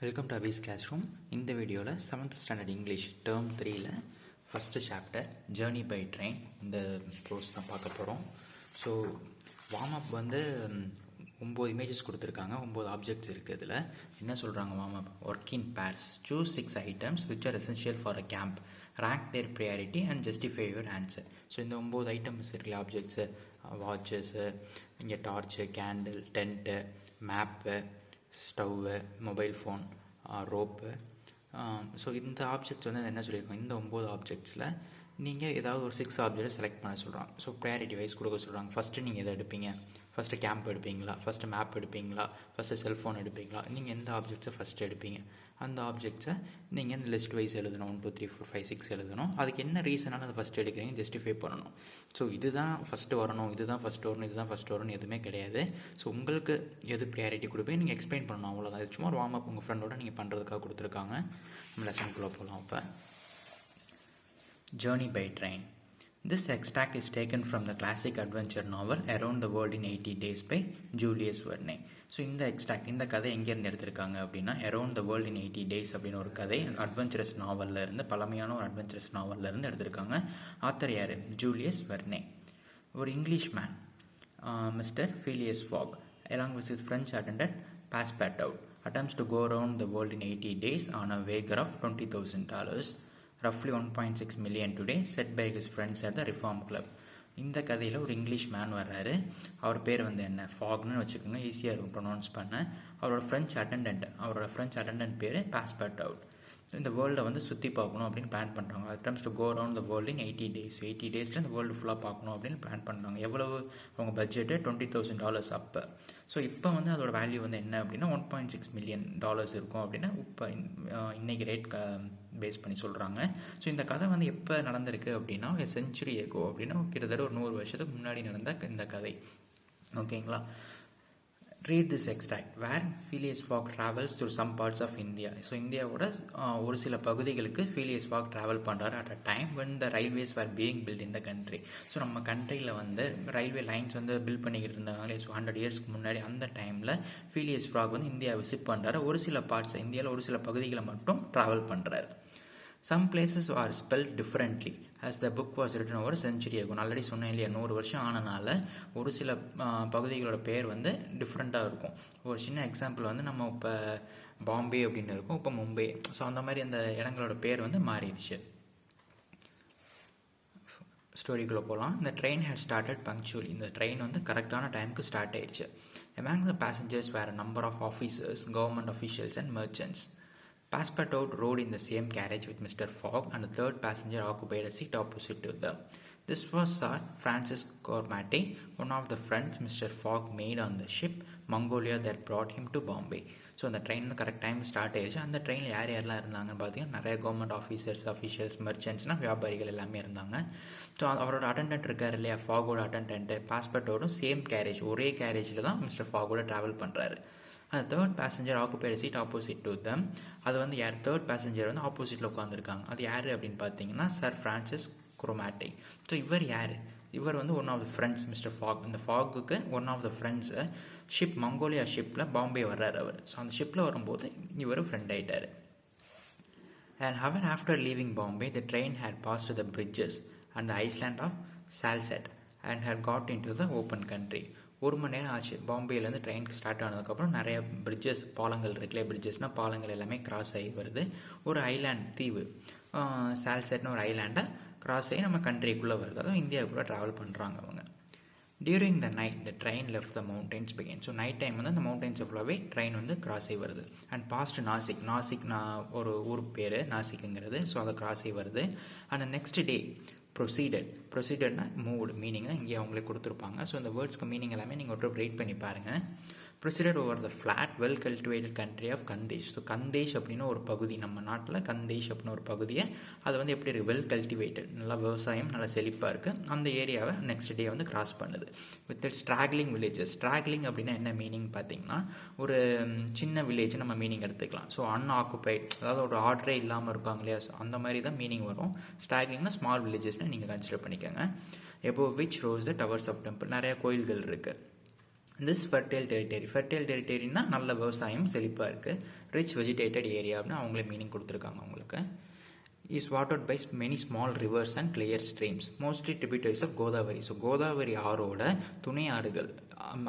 Welcome to Abi's class room. இந்த வீடியோவில் 7th standard English term 3ல் first chapter journey by train இந்த course தான் பார்க்க போகிறோம். ஸோ வார்ம் அப் வந்து 9 இமேஜஸ் கொடுத்துருக்காங்க, 9 ஆப்ஜெக்ட்ஸ் இருக்குது. இதில் என்ன சொல்கிறாங்க? Warm up work in pairs, choose 6 items which are essential for a camp, rank their priority and justify your answer. So இந்த 9 ஐட்டம்ஸ் இருக்குல்ல, ஆப்ஜெக்ட்ஸு, வாட்சஸ்ஸு, இங்கே torch, candle, tent, map, stove, mobile phone, rope. So இந்த objects வந்து என்ன சொல்லியிருக்கோம், இந்த 9 ஆப்ஜெக்ட்ஸில் நீங்கள் ஏதாவது ஒரு 6 ஆப்ஜெக்ட் செலக்ட் பண்ண சொல்கிறாங்க. ஸோ ப்ரையாரிட்டி வைஸ் கொடுக்க சொல்கிறாங்க. ஃபஸ்ட்டு நீங்கள் எதை எடுப்பீங்க? ஃபஸ்ட்டு கேம்ப் எடுப்பீங்களா, ஃபஸ்ட்டு மேப் எடுப்பீங்களா, ஃபஸ்ட்டு செல்ஃபோன் எடுப்பீங்களா? நீங்கள் எந்த ஆப்ஜெக்ட்ஸை ஃபஸ்ட்டு எடுப்பீங்க? அந்த ஆப்ஜெக்ட்ஸை நீங்கள் இந்த லிஸ்ட் வைஸ் எழுதணும். 1 2 3 4 5 6 எழுதணும். அதுக்கு என்ன ரீசனால அதை ஃபஸ்ட்டு எடுக்கிறீங்க ஜஸ்டிஃபை பண்ணணும். ஸோ இதுதான் ஃபஸ்ட்டு வரணும், இதுதான் ஃபஸ்ட்டு வரணும், இதுதான் ஃபஸ்ட்டு வரணும் எதுவுமே கிடையாது. ஸோ உங்களுக்கு எது ப்ரியாரிட்டி கொடுப்பீங்க நீங்கள் எக்ஸ்பிளைன் பண்ணணும், அவ்வளோதான். இது சும்மா ஒரு வார்ம் அப் உங்கள் ஃப்ரெண்டோட நீங்கள் பண்ணுறதுக்காக கொடுத்துருக்காங்க. நம்ம லெசனுக்குள்ளே போகலாம். இப்போ journey by train. This extract is taken from the classic adventure novel Around the World in 80 Days by Julius Verne. So இந்த எக்ஸ்ட்ராக்ட், இந்த கதை எங்கேருந்து எடுத்திருக்காங்க அப்படின்னா, around the world in 80 days அப்படின்னு ஒரு கதை அட்வென்ச்சரஸ் நாவலில் இருந்து, பழமையான ஒரு அட்வென்ச்சரஸ் நாவலில் இருந்து எடுத்திருக்காங்க. ஆத்தர் யார்? Julius Verne. ஒரு English man, mister Phileas Fogg, along with his French attendant Passepartout, attempts to go around the world in 80 days on a wager of $20,000, roughly 1.6 million today, set by his friends at the Reform Club. இந்த கதையில் ஒரு English man வர்றாரு. அவர் பேர் வந்து என்ன? ஃபாக்னு வச்சுக்கோங்க, ஈஸியாக இருக்கும் ப்ரொனவுன்ஸ் பண்ண. அவரோட ஃப்ரெஞ்ச் அட்டெண்டன்ட் பேர் பாஸ்பர்டவுட். இந்த வேர்ல்டை வந்து சுற்றி பார்க்கணும் அப்படின்னு பிளான் பண்ணுறாங்க. Attempts to go around the world in 80 days. 80 டேஸில் இந்த வேர்ல்டு ஃபுல்லாக பார்க்கணும் அப்படின்னு பிளான் பண்ணுறாங்க. எவ்வளவு அவங்க பட்ஜெட்டு? $20,000 அப்போ. ஸோ இப்போ வந்து அதோட வேல்யூ வந்து என்ன அப்படின்னா $1.6 மில்லியன் இருக்கும் அப்படின்னா இப்போ இன்றைக்கி ரேட் பேஸ் பண்ணி சொல்கிறாங்க. ஸோ இந்த கதை வந்து எப்போ நடந்திருக்கு அப்படின்னா, செஞ்சுரி எகோ அப்படின்னா கிட்டத்தட்ட ஒரு 100 வருஷத்துக்கு முன்னாடி நடந்த இந்த கதை. ஓகேங்களா? Read this extract. Where Phileas Fogg travels through some parts of India. So இந்தியாவோட ஒரு சில பகுதிகளுக்கு Phileas Fogg ட்ராவல் பண்ணுறாரு at a time when the railways were being built in the country. So நம்ம கண்ட்ரியில் வந்து ரயில்வே லைன்ஸ் வந்து build பண்ணிக்கிட்டு இருந்தாங்களே, ஸோ 100 இயர்ஸ்க்கு முன்னாடி அந்த டைமில் Phileas Fogg வந்து இந்தியா விசிட் பண்ணுறாரு. ஒரு சில பார்ட்ஸ், இந்தியாவில் ஒரு சில பகுதிகளை மட்டும் ட்ராவல் பண்ணுறாரு. Some places are spelled differently as the book was written over a century ago. Already சொன்னேன் இல்லையா, 100 வருஷம் ஆனனால ஒரு சில பகுதிகளோட பேர் வந்து டிஃப்ரெண்ட்டாக இருக்கும். ஒரு சின்ன எக்ஸாம்பிள் வந்து நம்ம இப்போ பாம்பே அப்படின்னு இருக்கும், இப்போ மும்பை. ஸோ அந்த மாதிரி அந்த இடங்களோட பேர் வந்து மாறிடுச்சு. ஸ்டோரிக்குள்ளே போகலாம். இந்த ட்ரெயின் ஹேட் ஸ்டார்டட் பங்க்சுவலி. இந்த ட்ரெயின் வந்து கரெக்டான டைமுக்கு ஸ்டார்ட் ஆயிடுச்சு. Among the passengers were a number of officers, government officials and merchants. Passepartout rode in the same carriage with Mr. Fogg, and the third passenger occupied a seat opposite to them. This was Sir Francis Cromarty, one of the friends Mr. Fogg made on the ship Mongolia that brought him to Bombay. So அந்த train correct time start ஆயிடுச்சு. அந்த ட்ரெயினில் யாரெல்லாம் இருந்தாங்கன்னு பார்த்தீங்கன்னா, நிறைய government officers, officials, மெர்ச்சன்ட்ஸ்னால் வியாபாரிகள் எல்லாமே இருந்தாங்க. ஸோ அவரோட அட்டெண்டன்ட் இருக்கார் இல்லையா, ஃபாகோட அட்டெண்டன்ட்டு, பாஸ்போர்ட்டோடும் சேம் கேரேஜ், ஒரே கேரேஜில் தான் மிஸ்டர் ஃபாகோட ட்ராவல் பண்ணுறாரு. அந்த third passenger occupied seat opposite to them. அது வந்து யார்? தேர்ட் பேசஞ்சர் வந்து ஆப்போசிட்டில் உட்காந்துருக்காங்க. அது யார் அப்படின்னு பார்த்தீங்கன்னா, சர் ஃப்ரான்சிஸ் குரோமாட்டி. ஸோ இவர் யார்? இவர் வந்து one of the friends mister Fogg. இந்த ஃபாகுக்கு one of the friends ship Mongolia ஷிப்பில் பாம்பே வர்றார் அவர். ஸோ அந்த ஷிப்பில் வரும்போது இவர் ஃப்ரெண்ட் ஆகிட்டார். An hour after leaving Bombay, the train had passed the bridges and the island of Salsette and had got into the open country. 1 மணி நேரம் ஆச்சு. பாம்பேலேருந்து train start ஆனதுக்கப்புறம் நிறைய பிரிட்ஜஸ், பாலங்கள் இருக்குல்லையே, பிரிட்ஜஸ்னால் பாலங்கள் எல்லாமே கிராஸ் ஆகி வருது. ஒரு ஐலாண்ட் தீவு, சால்செட்னு ஒரு ஐலாண்டை கிராஸ் ஆகி நம்ம கண்ட்ரிக்குள்ளே வருது. அதுவும் இந்தியாவுக்குள்ளே ட்ராவல் பண்ணுறாங்க அவங்க. During the night the train left the mountains begin. So night time வந்து அந்த மவுண்டன்ஸ் ஃபுல்லாகவே ட்ரெயின் வந்து கிராஸ் ஆகி வருது. And passed Nasik. ஒரு ஊர் பேர் நாசிக்குங்கிறது. ஸோ அதை கிராஸ் ஆகி வருது. அண்ட் நெக்ஸ்ட் டே ப்ரொசீடட்னா மூட் மீனிங் தான் இங்கே அவங்களே கொடுத்துருப்பாங்க. ஸோ இந்த வேர்ட்ஸ்க்கு மீனிங் எல்லாமே நீங்கள் ஒரு ரீட் பண்ணி பாருங்கள். Proceeded over the flat well cultivated country of Khandesh. So Khandesh அப்படின்னு ஒரு பகுதி, நம்ம நாட்டில் கந்தேஷ் அப்படின்னு ஒரு பகுதியை, அது வந்து எப்படி இருக்குது? வெல் கல்டிவேட்டட், நல்லா விவசாயம், நல்லா செழிப்பாக இருக்குது. அந்த ஏரியாவை நெக்ஸ்ட் டே வந்து கிராஸ் பண்ணுது. With ஸ்ட்ராக்லிங் villages. ஸ்ட்ராக்லிங் அப்படின்னா என்ன மீனிங் பார்த்தீங்கன்னா, ஒரு சின்ன வில்லேஜ் நம்ம மீனிங் எடுத்துக்கலாம். ஸோ அன்ஆக்குபைட், அதாவது ஒரு ஆர்டரே இல்லாமல் இருப்பாங்க இல்லையா, ஸோ அந்த மாதிரி தான் மீனிங் வரும். ஸ்ட்ராக்லிங்னா ஸ்மால் வில்லேஜஸ்னு நீங்கள் கன்சிடர் பண்ணிக்கோங்க. Above which rose the towers of temple. நிறைய கோயில்கள் இருக்குது. திஸ் ஃபெர்டைல் டெரிட்டரினா நல்ல விவசாயம் செழிப்பாக இருக்குது. ரிச் வெஜிடேட்டட் ஏரியா அப்படின்னு அவங்களே மீனிங் கொடுத்துருக்காங்க அவங்களுக்கு. Is watered by many small rivers and clear streams mostly tributaries of Godavari. So Godavari ஆறோட துணை ஆறுகள்,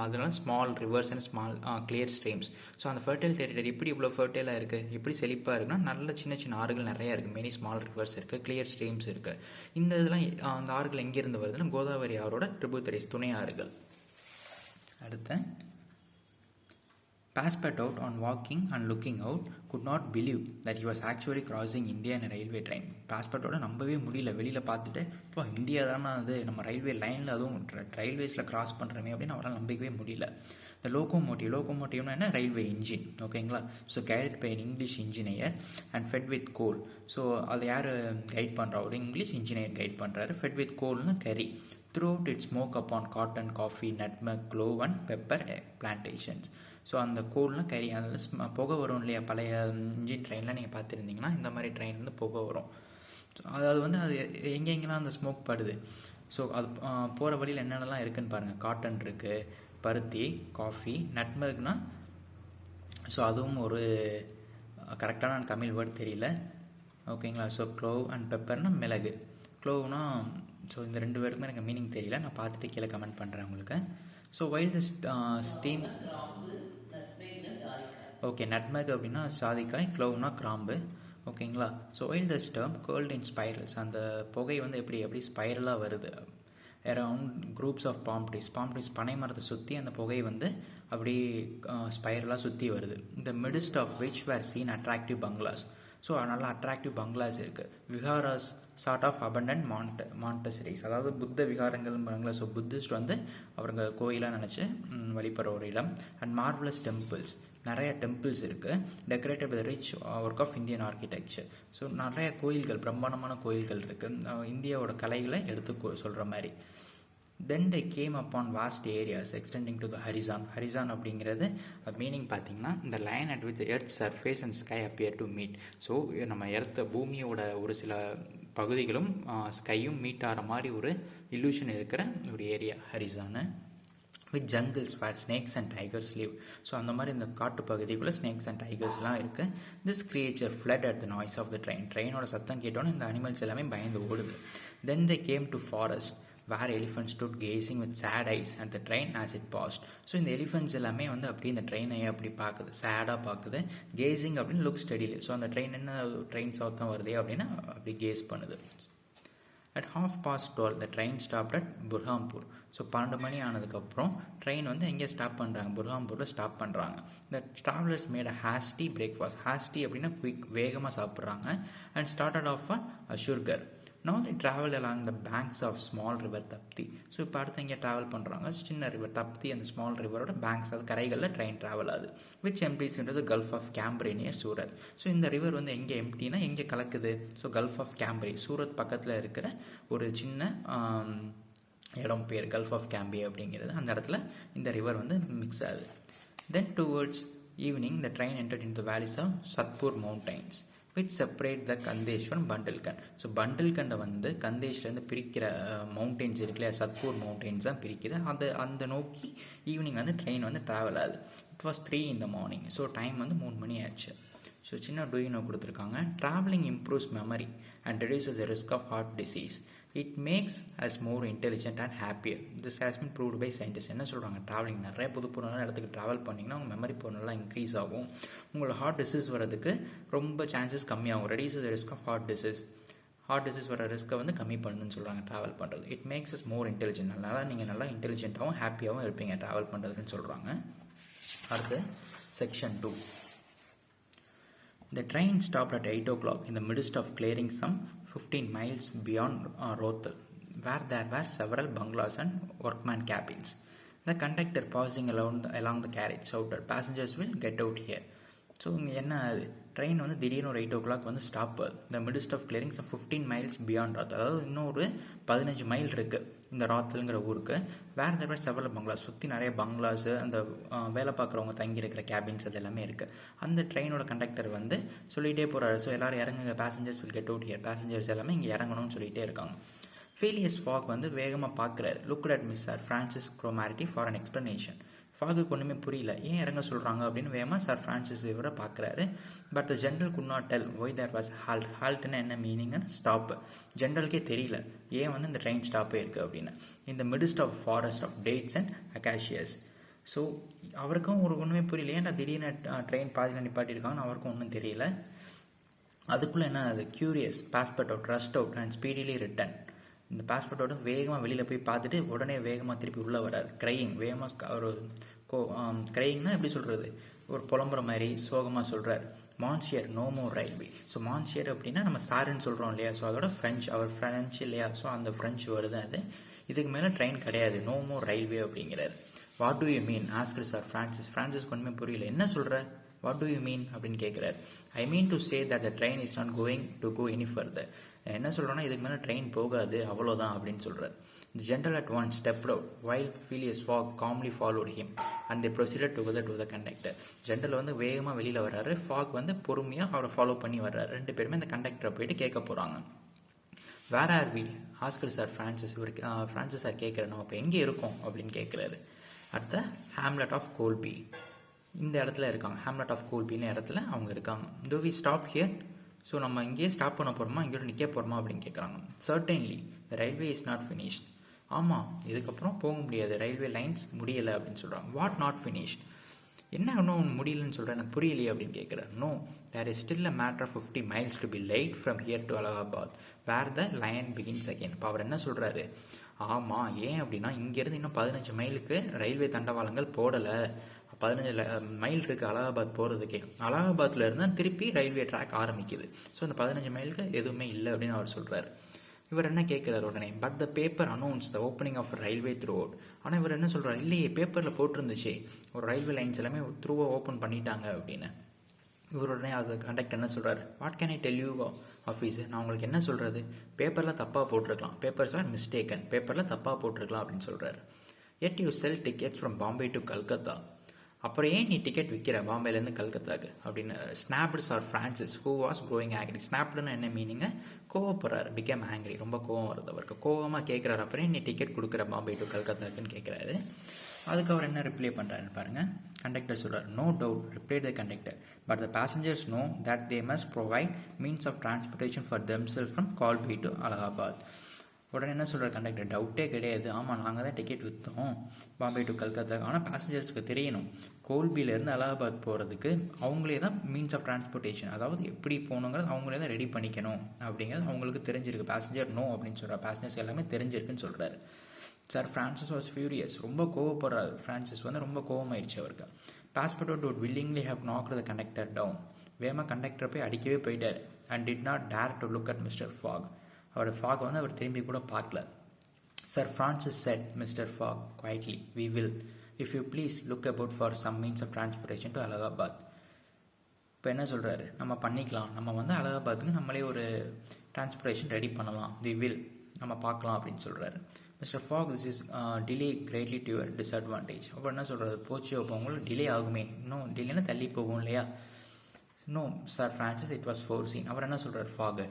அதனால small rivers and small clear streams. So அந்த ஃபெர்டைல் டெரிட்டரி எப்படி இவ்வளோ ஃபெர்டைலாக இருக்குது, எப்படி செழிப்பாக இருக்குன்னா நல்ல சின்ன சின்ன ஆறுகள் நிறையா இருக்குது. மெனி ஸ்மால் ரிவர்ஸ் இருக்குது, கிளியர் ஸ்ட்ரீம்ஸ் இருக்குது. இந்த இதெல்லாம் அந்த ஆறுகள் எங்கேருந்து வருதுன்னா கோதாவரி ஆறோட tributaries துணை ஆறுகள். அடுத்து Passepartout, on walking and looking out, could not believe that he was actually crossing India in a railway train. Passepartout நம்பவே முடியல. வெளியில் பார்த்துட்டு இப்போ இந்தியா தானே அது, நம்ம ரயில்வே லைனில் அதுவும் ரயில்வேஸில் கிராஸ் பண்ணுறமே அப்படின்னு அவரால் நம்பிக்கவே முடியல. இந்த லோகோமோட்டிவ்னா என்ன, ரயில்வே இன்ஜின், ஓகேங்களா. So guided by English engineer and fed with coal. So அதை யார் கைட் பண்ணுறா, ஒரு இங்கிலீஷ் இன்ஜினியர் கைட் பண்ணுறாரு. ஃபெட் வித் கோல்னு கறி. Throughout it smoke upon cotton, coffee, nutmeg, clove and pepper plantations. So அந்த கோல்னால் கறி, அதில் புகை வரும் இல்லையா, பழைய இன்ஜின் ட்ரெயினில் நீங்கள் பார்த்துருந்தீங்கன்னா இந்த மாதிரி ட்ரெயின் வந்து புகை வரும். ஸோ அதாவது வந்து அது எங்கெங்கெல்லாம் அந்த ஸ்மோக் படுது. ஸோ அது போகிற வழியில் என்னென்னலாம் இருக்குதுன்னு பாருங்கள். காட்டன் இருக்குது, பருத்தி, காஃபி, நட்மெக்னா, ஸோ அதுவும் ஒரு கரெக்டான தமிழ் வேர்டு தெரியல, ஓகேங்களா. ஸோ க்ளோவ் அண்ட் பெப்பர்னால் மிளகு. க்ளோவ்னா, ஸோ இந்த ரெண்டு வேர்டுக்குமே எனக்கு மீனிங் தெரியல, நான் பார்த்துட்டு கீழே கமெண்ட் பண்ணுறேன் உங்களுக்கு. So while the steam, okay, nutmeg அப்படின்னா சாதிக்காய், க்ளோவ்னா கிராம்பு, ஓகேங்களா. So while the storm curled in spirals, அந்த புகை வந்து எப்படி ஸ்பைரலாக வருது. Around groups of palm trees பனை மரத்தை சுற்றி அந்த புகை வந்து அப்படி ஸ்பைரலாக சுற்றி வருது. இந்த midst of which were seen attractive bungalows. So நல்லா அட்ராக்டிவ் பங்களாஸ் இருக்குது. Viharas sort of abundant monasteries, அதாவது புத்த விகாரங்கள்ங்கிறாங்களா. ஸோ புத்திஸ்ட் வந்து அவங்க கோயிலாக நினச்சி வழிபடுற ஒரு இடம். அண்ட் மார்வலஸ் டெம்பிள்ஸ், நிறைய டெம்பிள்ஸ் இருக்குது. Decorated with rich work of Indian architecture. So நிறைய கோயில்கள், பிரம்மாண்டமான கோயில்கள் இருக்குது, இந்தியாவோட கலைகளை எடுத்து சொல்கிற மாதிரி. தென் they came upon vast areas extending to the horizon அப்படிங்கிறது மீனிங் பார்த்தீங்கன்னா இந்த line at which the earth's surface and sky appear to meet. So நம்ம பூமியோட ஒரு சில பகுதிகளும் ஸ்கையும் மீட் ஆகிற மாதிரி ஒரு illusion இருக்கிற ஒரு ஏரியா ஹரிசானு. With jungles where snakes and tigers live. So அந்த மாதிரி இந்த காட்டு பகுதிக்குள்ளே ஸ்னேக்ஸ் அண்ட் டைகர்ஸ்லாம் இருக்குது. This creature fled at the noise of the ட்ரெயினோட சத்தம் கேட்டோன்னே இந்த அனிமல்ஸ் எல்லாமே பயந்து ஓடுது. Then they came to forest where elephants stood gazing with sad eyes at the train as it passed. So இந்த எலிஃபென்ட்ஸ் எல்லாமே வந்து அப்படி இந்த ட்ரெயினையே அப்படி பார்க்குது, சேடாக பார்க்குது. கேசிங் அப்படின்னு லுக் ஸ்டடிலி. ஸோ அந்த ட்ரெயின் என்ன ட்ரெயின் சவுத்தம் வருதே அப்படின்னா அப்படி கேஸ் பண்ணுது. At 12:30 the train stopped at Burhanpur. So 12 மணி ஆனதுக்கப்புறம் ட்ரெயின் வந்து எங்கே ஸ்டாப் பண்ணுறாங்க, புர்ஹாம்பூரில் ஸ்டாப் பண்ணுறாங்க. இந்த travellers made a hasty breakfast. Hasty அப்படின்னா குயிக், வேகமாக சாப்பிட்றாங்க. அண்ட் ஸ்டார்டட் ஆஃப் அ சுர்கர். Now they travel along the banks of small river Tapti. So இப்போ அடுத்து இங்கே ட்ராவல் பண்ணுறாங்க. சின்ன ரிவர் தப்தி, அந்த ஸ்மால் ரிவரோட பேங்க்ஸ், அது கரைகளில் ட்ரெயின் ட்ராவல் ஆகுது. Which empties into the gulf of Cambay near Surat. So இந்த ரிவர் வந்து எங்கே எம்ப்டினா எங்கே கலக்குது. So gulf of Cambay, Surat பக்கத்தில் இருக்கிற ஒரு சின்ன இடம் பேர் கல்ஃப் ஆஃப் கேம்ப்ரி அப்படிங்கிறது. அந்த இடத்துல இந்த ரிவர் வந்து மிக்ஸ் ஆகுது. Then towards evening the train entered in the valleys of Satpur mountains which separate the Khandesh from Bundelkhand. So பண்டல்கண்டை வந்து கந்தேஷ்லேருந்து பிரிக்கிற மவுண்டெயின்ஸ் இருக்குல்ல, சத்பூர் மவுண்டெயின்ஸ் தான் பிரிக்குது. அந்த நோக்கி ஈவினிங் வந்து ட்ரெயின் வந்து ட்ராவல் ஆகுது. It was 3 in the morning. So time வந்து 3 மணி ஆச்சு. ஸோ சின்ன டூயினோ கொடுத்துருக்காங்க. Travelling improves memory and reduces the risk of heart disease. It makes us more intelligent and happier. This has been proved by scientist. என்ன சொல்கிறாங்க, travelling நிறைய புது இடத்துக்கு ட்ராவல் பண்ணிங்கன்னா உங்கள் மெமரி பவர் நல்லா இன்க்ரீஸ் ஆகும். உங்களோட ஹார்ட் டிசீஸ் வரதுக்கு ரொம்ப சான்சஸ் கம்மியாகும். Reduces the risk of heart disease வர ரிஸ்க்கை வந்து கம்மி பண்ணுன்னு சொல்கிறாங்க ட்ராவல் பண்ணுறது. It makes us more intelligent. அதனால் நீங்கள் நல்லா இன்டெலிஜென்ட்டாகவும் ஹாப்பியாகவும் இருப்பீங்க ட்ராவல் பண்ணுறதுன்னு சொல்கிறாங்க. அடுத்து section 2. The train stopped at 8 o'clock in the midst of clearing some 15 miles beyond Rothal, where there were several bungalows and workman cabins. The conductor pausing along the carriage shouted, "Passengers will get out here." So இங்கே என்ன ஆகுது, train வந்து திடீர்னு ஒரு 8 o'clock வந்து stop ஆகுது. இந்த midst of clearing 15 miles beyond ராத், அதாவது இன்னொரு 15 மைல் இருக்குது இந்த ராத்தலுங்கிற ஊருக்கு. வேறு தவிர செவல பங்களாஸ், சுற்றி நிறைய பங்களாஸு, அந்த வேலை பார்க்குறவங்க தங்கி இருக்கிற கேபின்ஸ் அது எல்லாமே இருக்குது. அந்த ட்ரெயினோட கண்டக்டர் வந்து சொல்லிகிட்டே போகிறாரு. ஸோ எல்லோரும் இறங்குங்க, passengers will get out here, passengers எல்லாமே இங்கே இறங்கணும்னு சொல்லிகிட்டே இருக்காங்க. ஃபீலியஸ் ஃபாக் வந்து வேகமாக பார்க்குறாரு. Looked at mister Francis Cromarty for an explanation. ஃபாகுக்கு ஒன்றுமே புரியல, ஏன் இறங்க சொல்கிறாங்க அப்படின்னு வேகமாக சார் ஃப்ரான்சிஸ் இவரை பார்க்குறாரு. But the general could not tell why there was halt. ஹால்ட்னா என்ன மீனிங்னு ஸ்டாப். ஜென்ரலுக்கே தெரியல ஏன் வந்து இந்த ட்ரெயின் ஸ்டாப்பே இருக்குது அப்படின்னு. இந்த midst of forest of dates and acacias. So அவருக்கும் ஒன்றுமே புரியல, ஏன்டா திடீர்னு ட்ரெயின் பாதியில் நிப்பாட்டியிருக்காங்கன்னு அவருக்கும் ஒன்றும் தெரியல. அதுக்குள்ளே என்ன அது curious Passepartout out rushed out and speedily returned. இந்த பாஸ்போர்ட்டோட வேகமாக வெளியில் போய் பார்த்துட்டு உடனே வேகமாக திருப்பி உள்ளே வரார். க்ரையிங் வேகமாக ஒரு க்ரையிங்னா எப்படி சொல்கிறது, ஒரு புலம்புற மாதிரி சோகமாக சொல்கிறார். Monsieur no more railway. So monsieur அப்படின்னா நம்ம சாருன்னு சொல்கிறோம் இல்லையா, ஸோ அதோட ஃப்ரெஞ்ச், அவர் ஃப்ரெஞ்சு இல்லையா, ஸோ அந்த ஃப்ரெஞ்சு வருது அது. இதுக்கு மேலே ட்ரெயின் கிடையாது, நோ மோர் ரயில்வே அப்படிங்கிறார். What do you mean asked sir Francis. ஃப்ரான்சிஸ்க்கு ஒன்றுமே புரியல, என்ன சொல்கிற, வாட் டு யூ மீன் அப்படின்னு கேட்குறாரு. I mean to say that the train is not going to go any further. என்ன சொல்கிறேன்னா இதுக்கு மேலே ட்ரெயின் போகாது அவ்வளோதான் அப்படின்னு சொல்கிறார். The general at once stepped out while Phileas Fogg calmly followed him and they proceeded together to the conductor. General வந்து வேகமாக வெளியில் வர்றாரு, ஃபாக் வந்து பொறுமையாக அவரை ஃபாலோ பண்ணி வர்றாரு. ரெண்டு பேருமே இந்த கண்டக்டரை போயிட்டு கேட்க போகிறாங்க. Where are we asked sir Francis. இவர் ஃப்ரான்சிஸ் சார் கேட்குறாரு, நம்ம இப்போ எங்கே இருக்கோம் அப்படின்னு கேட்குறாரு. At the hamlet of Kholby. இந்த இடத்துல இருக்காங்க, ஹேம்லெட் ஆஃப் கோல்பின்னு இடத்துல அவங்க இருக்காங்க. Do we stop here? So நம்ம இங்கேயே ஸ்டாப் பண்ண போகிறோமா, இங்கேயோட நிற்க போகிறோமா அப்படின்னு கேட்குறாங்க. Certainly the railway is not finished. ஆமாம், இதுக்கப்புறம் போக முடியாது, ரயில்வே லைன்ஸ் முடியலை அப்படின்னு சொல்கிறாங்க. வாட் நாட் ஃபினிஷ்ட், என்ன இன்னும் முடியலன்னு சொல்கிறேன், எனக்கு புரியலையே அப்படின்னு கேட்குறாரு. No, there is still a matter of 50 miles to be laid from here to Allahabad where the line begins again. இப்போ அவர் என்ன சொல்கிறாரு, ஆமாம் ஏன் அப்படின்னா இங்கேருந்து இன்னும் 15 மைலுக்கு ரயில்வே தண்டவாளங்கள் போடலை, 15 மைல் இருக்குது அலகாபாத் போகிறதுக்கே. அலகாபாத்தில் இருந்தால் திருப்பி ரயில்வே ட்ராக் ஆரம்பிக்குது. ஸோ அந்த 15 மைலுக்கு எதுவுமே இல்லை அப்படின்னு அவர் சொல்கிறார். இவர் என்ன கேட்குறாரு உடனே, but the paper announced the opening of railway throughout. ஆனால் இவர் என்ன சொல்கிறார், இல்லையே பேப்பரில் போட்டிருந்துச்சு ஒரு ரயில்வே லைன்ஸ் எல்லாமே த்ரூவாக ஓப்பன் பண்ணிட்டாங்க அப்படின்னு. இவர் உடனே அது கண்டக்டர் என்ன சொல்கிறார், what can I tell you officer, நான் உங்களுக்கு என்ன சொல்கிறது, பேப்பரில் தப்பாக போட்டிருக்கலாம், பேப்பர்ஸ் ஆர் மிஸ்டேக்கன், பேப்பரில் தப்பாக போட்டிருக்கலாம் அப்படின்னு சொல்கிறார். Yet you sell tickets from Bombay to Calcutta. அப்புறம் ஏன் நீ டிக்கெட் விற்கிற பாம்பேலேருந்து கல்கத்தாக்கு அப்படின்னு. Snapped sir Francis who was growing angry. ஸ்னாப்டுன்னு என்ன மீனிங்க, கோவப்படுறாரு, பிகேம் ஆங்க்ரி, ரொம்ப கோவம் வருது அவருக்கு. கோவமாக கேட்குறாரு, அப்புறம் நீ டிக்கெட் கொடுக்குற பாம்பே டு கல்கத்தாக்குன்னு கேட்குறாரு. அதுக்கு அவர் என்ன ரிப்ளை பண்ணுறாருன்னு பாருங்கள். கண்டக்டர் சொல்கிறார், no doubt replied the conductor, but the passengers know that they must provide means of transportation for themselves from Kalpi to Allahabad. உடனே என்ன சொல்கிற கண்டக்டர், டவுட்டே கிடையாது, ஆமாம் நாங்கள் தான் டிக்கெட் விற்றோம் பாம்பே டு கல்கத்தா, ஆனால் பேசஞ்சர்ஸ்க்கு தெரியணும் கோல்பியிலேருந்து அலகாபாத் போகிறதுக்கு அவங்களே தான் மீன்ஸ் ஆஃப் டிரான்ஸ்போர்ட்டேஷன், அதாவது எப்படி போகணுங்கிறது அவங்களே தான் ரெடி பண்ணிக்கணும் அப்படிங்கிறது அவங்களுக்கு தெரிஞ்சிருக்கு. பேசஞ்சர் நோ அப்படின்னு சொல்கிறார், பேசஞ்சர்ஸ் எல்லாமே தெரிஞ்சிருக்குன்னு சொல்கிறாரு. சார் ஃப்ரான்சிஸ் வாஸ் ஃபியூரியஸ், ரொம்ப கோவப்படுறாரு. ஃப்ரான்சிஸ் வந்து ரொம்ப கோவமாயிடுச்சு அவருக்கு. Passport would willingly have knocked the conductor down. வேகமாக கண்டக்டரை போய் அடிக்கவே போயிட்டார். And did not dare to look at mister Fogg. அவரோட ஃபாக் வந்து அவர் திரும்பி கூட பார்க்கல. Sir Francis said mister Fogg quietly, we will if you please look about for some means of transportation to Allahabad. இப்போ என்ன சொல்கிறாரு, நம்ம பண்ணிக்கலாம், நம்ம வந்து அலகாபாத்துக்கு நம்மளே ஒரு டிரான்ஸ்போர்ட்டேஷன் ரெடி பண்ணலாம், வி வில் நம்ம பார்க்கலாம் அப்படின்னு சொல்கிறாரு. Mister Fogg, this is delay greatly to your disadvantage. அப்போ என்ன சொல்கிறது, போச்சு அப்போ உங்களுக்கு டிலே ஆகுமே, இன்னும் டிலேனா தள்ளி போகும் இல்லையா. No sir Francis, it was fourteen. அவர் என்ன சொல்கிறார் ஃபாக்,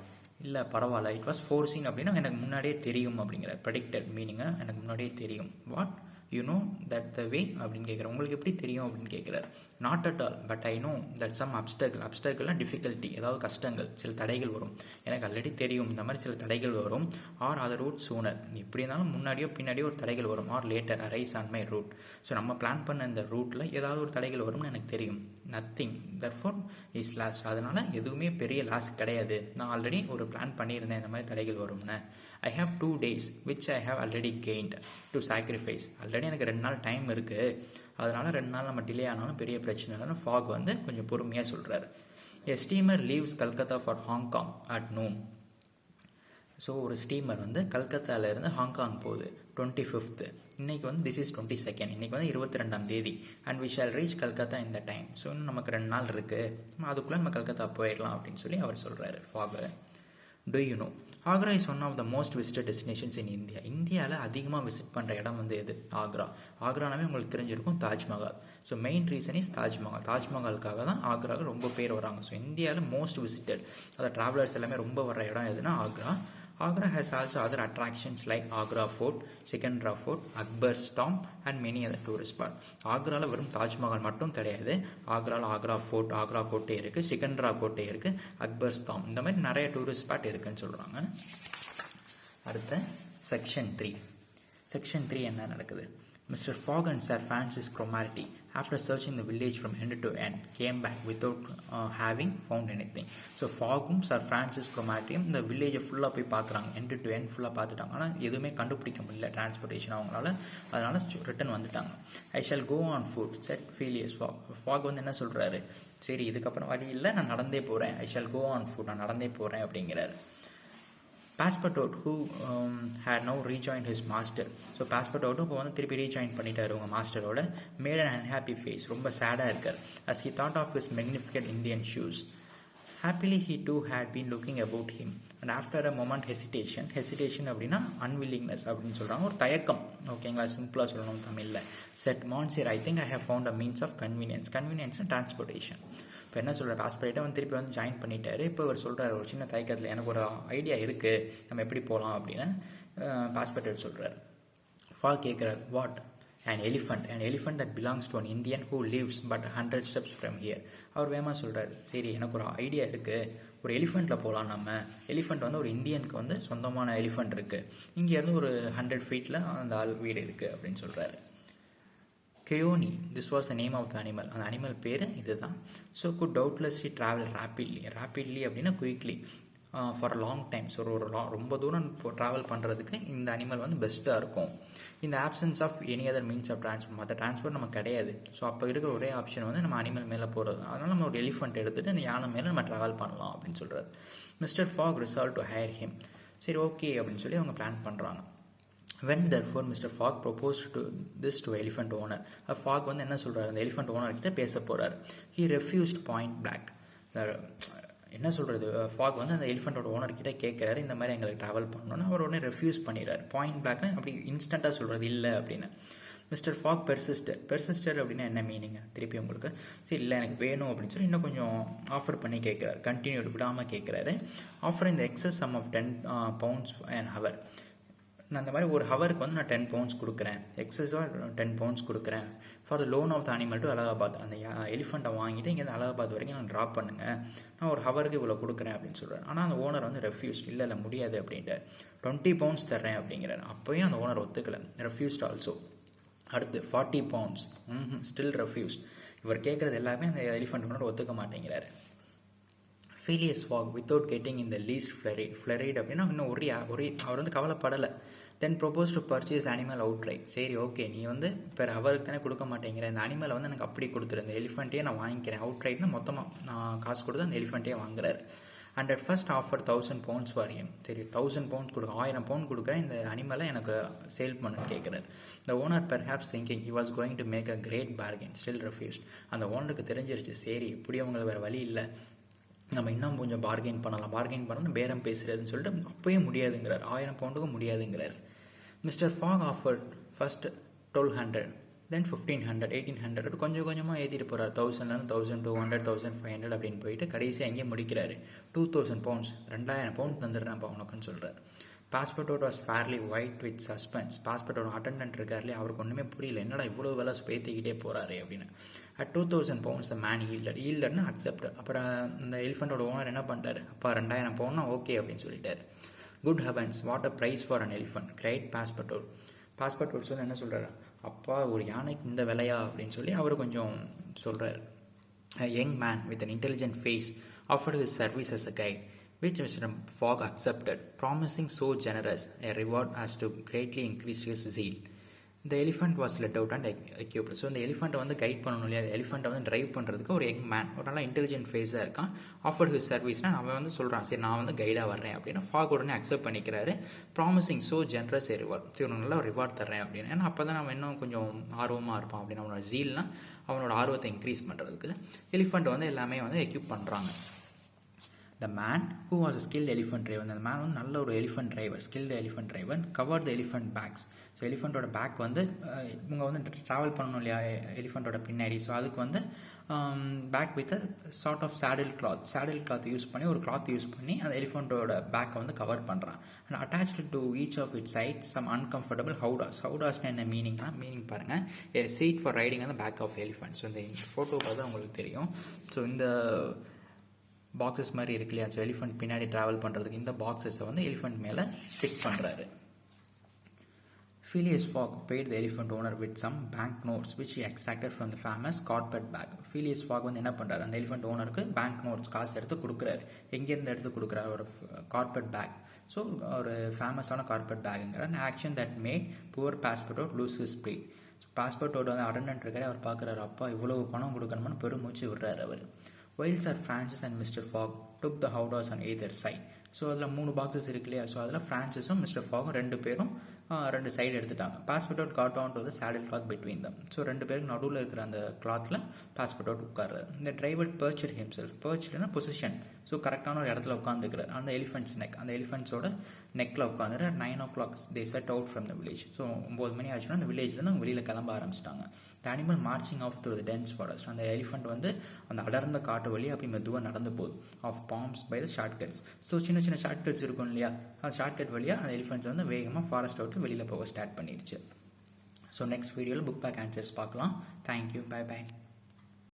இல்லை பரவாயில்ல, இட் வாஸ் ஃபோர்சீன் அப்படின்னா எனக்கு முன்னாடியே தெரியும் அப்படிங்கிற ப்ரெடிக்டட் மீனிங்கை எனக்கு முன்னாடியே தெரியும். What you know that the way அப்படின்னு கேட்குறேன், உங்களுக்கு எப்படி தெரியும் அப்படின்னு கேட்குறாரு. Not at all, but I know that some அப்டக்கிள்னா டிஃபிகல்ட்டி, அதாவது கஷ்டங்கள், சில தடைகள் வரும், எனக்கு ஆல்ரெடி தெரியும் இந்த மாதிரி சில தடைகள் வரும். ஆர் அதர் ரூட் சூனர், எப்படி இருந்தாலும் முன்னாடியோ பின்னாடியோ ஒரு தடைகள் வரும். Or later arise on my route, so நம்ம பிளான் பண்ண இந்த ரூட்டில் ஏதாவது ஒரு தடைகள் வரும்னு எனக்கு தெரியும். நத்திங் தர்ஃபோர் இஸ் லாஸ், அதனால் எதுவுமே பெரிய லாஸ் கிடையாது, நான் ஆல்ரெடி ஒரு பிளான் பண்ணியிருந்தேன் இந்த மாதிரி தடைகள் வரும்னு. I have 2 days which I have already gained to sacrifice. Already எனக்கு 2 நாள் டைம் இருக்குது, அதனால் 2 நாள் நம்ம டிலே ஆனாலும் பெரிய பிரச்சனை இல்லைன்னு ஃபாக் வந்து கொஞ்சம் பொறுமையாக சொல்கிறார். A steamer leaves Calcutta for Hong Kong at noon. So ஒரு ஸ்டீமர் வந்து கல்கத்தாவிலேருந்து ஹாங்காங் போகுது 25th. இன்றைக்கி வந்து திஸ் இஸ் 22nd, இன்றைக்கி வந்து 22ஆம் தேதி. And we shall reach Calcutta இந்த டைம். ஸோ இன்னும் நமக்கு 2 நாள் இருக்குது, அதுக்குள்ளே நம்ம கல்கத்தா போயிடலாம் அப்படின்னு சொல்லி அவர் சொல்கிறாரு Fogg. Do you know, Agra is one of the most visited destinations in India. இந்தியாவில் அதிகமாக விசிட் பண்ணுற இடம் வந்து எது, ஆக்ரா. ஆக்ரானாவே உங்களுக்கு தெரிஞ்சிருக்கும் Taj Mahal. So main reason is Taj Mahal. தாஜ்மஹாலுக்காக தான் ஆக்ராவுக்கு ரொம்ப பேர் வராங்க. ஸோ இந்தியாவில் மோஸ்ட் விசிட்டட், அதை ட்ராவலர்ஸ் எல்லாமே ரொம்ப வர இடம் எதுனா Agra. Agra has also other attractions like Agra Fort, Sikandra Fort, Akbar's Tomb and many other tourist spots. ஆக்ராவில் வெறும் தாஜ்மஹால் மட்டும் கிடையாது. ஆக்ராவில் ஆக்ரா ஃபோர்ட், ஆக்ரா கோட்டை இருக்குது, சிக்கண்ட்ரா கோட்டை இருக்குது, அக்பர்ஸ் தாம், இந்த மாதிரி நிறைய டூரிஸ்ட் ஸ்பாட் இருக்குதுன்னு சொல்கிறாங்க. அடுத்த செக்ஷன் 3. செக்ஷன் 3 என்ன நடக்குது? Mr. Fogg and Sir Francis Cromarty, after searching the village from end to end, came back without having found anything. So ஃபாகும் சார் ஃப்ரான்சிஸ் க்ரோமாட்டியும் இந்த வில்லேஜை ஃபுல்லாக போய் பார்க்குறாங்க, எண்டு டு எண்ட் ஃபுல்லாக பார்த்துட்டாங்க. ஆனால் எதுவுமே கண்டுபிடிக்க முடியல டிரான்ஸ்போர்ட்டேஷன் அவங்களால. அதனால் ரிட்டன் வந்துட்டாங்க. I shall go on foot said Phileas Fogg. Fogg வந்து என்ன சொல்கிறாரு? சரி, இதுக்கப்புறம் வழி இல்லை, நான் நடந்தே போகிறேன். I shall go on foot, நான் நடந்தே போகிறேன் அப்படிங்கிறாரு. Passepartout, who had now rejoined his master. So Passepartout இப்போ வந்து திருப்பி ரீஜாயின் பண்ணிட்டாரு உங்கள் மாஸ்டரோட. மேட் அன் அன்ஹாப்பி ஃபேஸ், ரொம்ப சேடாக இருக்கார். as he thought of his magnificent Indian shoes. Happily he too had been looking about him, and after a moment hesitation அப்படின்னா unwillingness அப்படின்னு சொல்கிறாங்க, ஒரு தயக்கம். ஓகேங்களா, சிம்பிளாக சொல்லணும் தமிழில். Set Monsieur, I think I have found a means of convenience and transportation. இப்போ என்ன சொல்கிற, பாஸ்போர்ட்டை வந்து திருப்பி வந்து ஜாயின் பண்ணிட்டாரு. இப்போ அவர் சொல்கிறார், ஒரு சின்ன தயக்கத்தில் எனக்கு ஒரு ஐடியா இருக்குது, நம்ம எப்படி போகலாம் அப்படின்னு பாஸ்போர்ட் சொல்கிறார். ஃபாக் கேட்குறார், what? an elephant that belongs to an Indian who lives but 100 steps from here. அவர் வேகமாக சொல்கிறார், சரி எனக்கு ஒரு ஐடியா இருக்குது, ஒரு எலிஃபெண்ட்டில் போகலாம். நம்ம எலிஃபெண்ட் வந்து ஒரு இந்தியனுக்கு வந்து சொந்தமான எலிஃபெண்ட் இருக்குது, இங்கேருந்து ஒரு 100 feet அந்த ஆள் வீடு இருக்குது அப்படின்னு சொல்கிறாரு. Keone, this was the name of the animal. அந்த அனிமல் பேர் இது தான். So could doubtlessly travel rapidly அப்படின்னா quickly, for long time. So ரொம்ப தூரம் ட்ராவல் பண்ணுறதுக்கு இந்த அனிமல் வந்து பெஸ்ட்டாக இருக்கும். இந்த options of any other means of transport, மற்ற டிரான்ஸ்போர்ட் நமக்கு கிடையாது. ஸோ அப்போ இருக்கிற ஒரே ஆப்ஷன் வந்து நம்ம அனிமல் மேலே போகிறது. அதனால் நம்ம ஒரு எலிஃபெண்ட் எடுத்துகிட்டு அந்த யானை மேலே நம்ம ட்ராவல் பண்ணலாம் அப்படின்னு சொல்கிறார். Mister Fogg resolved to hire him. சரி, ஓகே அப்படின்னு சொல்லி அவங்க பிளான் பண்ணுறாங்க. When therefore Mr. Fogg proposed this to elephant owner, Fogg வந்து என்ன சொல்கிறார், அந்த எலிஃபெண்ட் ஓனர் கிட்ட பேச போகிறார். He refused point blank. என்ன சொல்கிறது, ஃபாக் வந்து அந்த எலிஃபெண்ட்டோட ஓனர்கிட்ட கேட்குறாரு, இந்த மாதிரி எங்களுக்கு ட்ராவல் பண்ணணும்னு. அவர் உடனே ரெஃப்யூஸ் பண்ணிடுறாரு. பாயிண்ட் பிளாக்னு அப்படி இன்ஸ்டண்ட்டாக சொல்கிறது இல்லை அப்படின்னு. மிஸ்டர் ஃபாக் பெர்சிஸ்டர் அப்படின்னா என்ன மீனிங் திருப்பி உங்களுக்கு? சரி, இல்லை எனக்கு வேணும் அப்படின்னு சொல்லி இன்னும் கொஞ்சம் ஆஃபர் பண்ணி கேட்குறாரு, கண்டினியூ விடாமல் கேட்குறாரு. ஆஃபர் இந்த excess sum of 10 pounds an hour. நான் அந்த மாதிரி ஒரு ஹவருக்கு வந்து நான் 10 pounds கொடுக்குறேன், எக்ஸஸாக 10 pounds கொடுக்குறேன். For the loan of the animal to Allahabad. அந்த எலிஃபெண்ட்டை வாங்கிட்டு இங்கேருந்து அலகாபாத் வரைக்கும் நான் ட்ராப் பண்ணுங்கள், நான் ஒரு ஹவருக்கு இவ்வளோ கொடுக்குறேன் அப்படின்னு சொல்கிறேன். ஆனால் அந்த ஓனர் வந்து ரெஃப்யூஸ், இல்லை முடியாது அப்படின்ட்டு 20 pounds தர்றேன் அப்படிங்கிறார். அப்போயும் அந்த ஓனர் ஒத்துக்கலை, ரெஃப்யூஸ்ட் ஆல்சோ. அடுத்து 40 pounds, ஸ்டில் ரெஃப்யூஸ்ட். இவர் கேட்குறது எல்லாமே அந்த எலிஃபெண்ட் ஓனர் ஒத்துக்க மாட்டேங்கிறாரு. Phileas Fogg, without getting in the least flurried அப்படின்னா இன்னும் அவர் வந்து கவலைப்படலை. Then propose to purchase animal outright. சரி, ஓகே, நீ வந்து பெர் ஹவருக்கு தானே கொடுக்க மாட்டேங்கிற, இந்த அனிமலை வந்து எனக்கு அப்படி கொடுத்துரு, இந்த எலிஃபெண்ட்டையே நான் வாங்கிக்கிறேன். அவுட்ரைட்னா மொத்தமாக நான் காசு கொடுத்து அந்த எலிஃபெண்ட்டையே வாங்குறாரு. And at first offer 1000 pounds for him. சரி, 1000 pounds கொடுக்க, 1000 pound கொடுக்குறேன், இந்த அனிமலை எனக்கு சேல் பண்ணுன்னு கேட்குறாரு. இந்த owner perhaps thinking he was going to make a great bargain, still refused. அந்த ஓனருக்கு தெரிஞ்சிருச்சு, சரி இப்படி அவங்களுக்கு வேறு வழி இல்லை, நம்ம இன்னும் கொஞ்சம் பார்கெயின் பண்ணணும், பேரம் பேசுகிறதுன்னு சொல்லிட்டு அப்போயே முடியாதுங்கிறார். 1000 pound முடியாதுங்கிறார். Mister Fogg offered first 1200, then 1500, 1800, அப்படி கொஞ்சம் கொஞ்சமாக ஏற்றிட்டு போகிறார். 1000, 1200, 1500 அப்படின்னு போயிட்டு கடைசியாக எங்கேயும் முடிக்கிறாரு. 2000 pounds, 2000 pounds தந்துடுறேன்ப்பா உனக்குன்னு சொல்கிறார். Passepartout was fairly white with suspense. பாஸ்போர்ட்டோட அட்டெண்டன்ட் இருக்கார்லே, அவருக்கு ஒன்றுமே புரியல, என்னடா இவ்வளோ வேலை பேத்திக்கிட்டே போகிறாரு அப்படின்னு. அட் 2000 pounds the man ஈல்டட்னா அக்செப்டட். அப்புறம் இந்த எலிஃபெண்ட்டோட ஓனர் என்ன பண்ணிட்டாரு, அப்பா 2000 pound ஓகே அப்படின்னு சொல்லிட்டாரு. Good heavens, what a price for an elephant, cried Passepartout சொல்லி என்ன சொல்கிறாரு, அப்பா ஒரு யானைக்கு இந்த விலையா அப்படின்னு சொல்லி அவர் கொஞ்சம் சொல்கிறார். Young man with an intelligent face offered his service as a guide, which Mr. Fogg accepted, promising so generous a reward as to greatly increase his zeal. The elephant was let out and equipped. So இந்த எலிஃபெண்ட்டை வந்து guide பண்ணணும் இல்லையா, எலிஃபெண்ட்டை வந்து drive பண்ணுறதுக்கு ஒரு young man, ஒரு நல்லா intelligent ஃபேஸாக இருக்கான். ஆஃபர்ட் ஹிஸ் சர்வீஸ்னால் அவன் வந்து சொல்கிறான், சரி நான் வந்து கைடாக வர்றேன் அப்படின்னு. ஃபாக் உடனே அக்செப்ட் பண்ணிக்கிறாரு. ப்ராமிசிங் ஸோ ஜென்ரஸ் ஏ ரிவார்ட், சரி ஒரு நல்ல ஒரு ரிவார்ட் தர்றேன் அப்படின்னு. ஏன்னா அப்போ தான் அவன் இன்னும் கொஞ்சம் ஆர்வமாக இருப்பான் அப்படின்னு. அவனோட ஜீல்னால் அவனோட ஆர்வத்தை இன்க்ரீஸ் பண்ணுறதுக்கு எலிஃபெண்ட் வந்து எல்லாமே வந்து எக்யூப் பண்ணுறாங்க. The man who was a skilled elephant driver, அந்த மேன் வந்து நல்ல ஒரு elephant driver, skilled elephant driver, cover the elephant backs. So எலிஃபெண்ட்டோட பேக் வந்து இவங்க வந்து ட்ராவல் பண்ணணும் இல்லையா எலிஃபெண்ட்டோட பின்னாடி. ஸோ அதுக்கு வந்து back with sort of saddle cloth use பண்ணி ஒரு கிளாத் யூஸ் பண்ணி அந்த எலிஃபெண்ட்டோட பேக்கை வந்து கவர் பண்ணுறான். And attached to each of it side some uncomfortable ஹவுடாஸ்னா என்ன மீனிங் பாருங்கள், ஏ சீட் ஃபார் ரைடிங் அந்த பேக் ஆஃப் எலிஃபென்ட். ஸோ இந்த ஃபோட்டோ பார்த்தா உங்களுக்கு தெரியும். ஸோ இந்த பாக்ஸஸ் மாதிரி இருக்கு இல்லையா, ஸோ எலிஃபெண்ட் பின்னாடி ட்ராவல் பண்ணுறதுக்கு இந்த பாக்ஸஸை வந்து எலிஃபெண்ட் மேலே ஃபிட் பண்ணுறாரு. Phileas Fogg paid the elephant owner with some bank notes which he extracted from the famous carpet bag. Phileas Fogg வந்து என்ன பண்ணுறாரு, அந்த எலிஃபெண்ட் ஓனருக்கு பேங்க் நோட்ஸ் காசு எடுத்து கொடுக்குறாரு. எங்கேருந்து எடுத்து கொடுக்குறாரு, ஒரு கார்பெட் பேக். ஸோ ஒரு ஃபேமஸான கார்பெட் பேக்குங்கிற action that made poor Passepartout lose his ப்ளீ. பாஸ்போர்ட்டோட வந்து அட்டண்டன்ட் இருக்காரு, அவர் பார்க்குறாரு, அப்பா இவ்வளவு பணம் கொடுக்கணும்னு பெருமூச்சு விடுறாரு அவர். While Sir Francis and Mr. Fogg took the howdahs on either side. So அதில் 3 பாக்ஸஸ் இருக்கு இல்லையா, ஸோ அதில் ஃப்ரான்சிஸும் மிஸ்டர் ஃபாகும் 2 பேரும் 2 சைடு எடுத்துட்டாங்க. Passepartout got on to the saddle cloth between them. So 2 பேருக்கு நடுவில் இருக்கிற அந்த கிளாத்தில் பாஸ்போர்ட் உட்கார்றாரு. இந்த டிரைவர் பர்ச்சர் ஹிம்செல்ஃப், பர்ச்னா பொசிஷன், ஸோ கரெக்டான ஒரு இடத்துல உட்காந்துக்கிறார். அந்த எலிஃபென்ட்ஸ் நெக், அந்த எலிஃபென்ட்ஸோட நெக்கில் உட்காந்துட்டு 9 o'clock they set out from the village. So 9 மணி ஆச்சுன்னா அந்த வில்லேஜ்லேருந்து அவங்க வெளியில் கிளம்ப ஆரம்பிச்சிட்டாங்க. The animal marching off through the dense forest. அந்த எலிஃபென்ட் வந்து அந்த அடர்ந்த காட்டு வழி அப்படி மெதுவாக நடந்து போகுது. Off palms by the shortcuts. So சின்ன சின்ன ஷார்ட்கட்ஸ் இருக்கும் இல்லையா, அந்த ஷார்ட்கட் வழியாக அந்த எலிஃபென்ட்ஸ் வந்து வேகமாக ஃபாரஸ்ட் விட்டு வெளியில் போக ஸ்டார்ட் பண்ணிடுச்சு. ஸோ நெக்ஸ்ட் வீடியோவில் புக் பேக் ஆன்சர்ஸ் பார்க்கலாம். Thank you, bye by.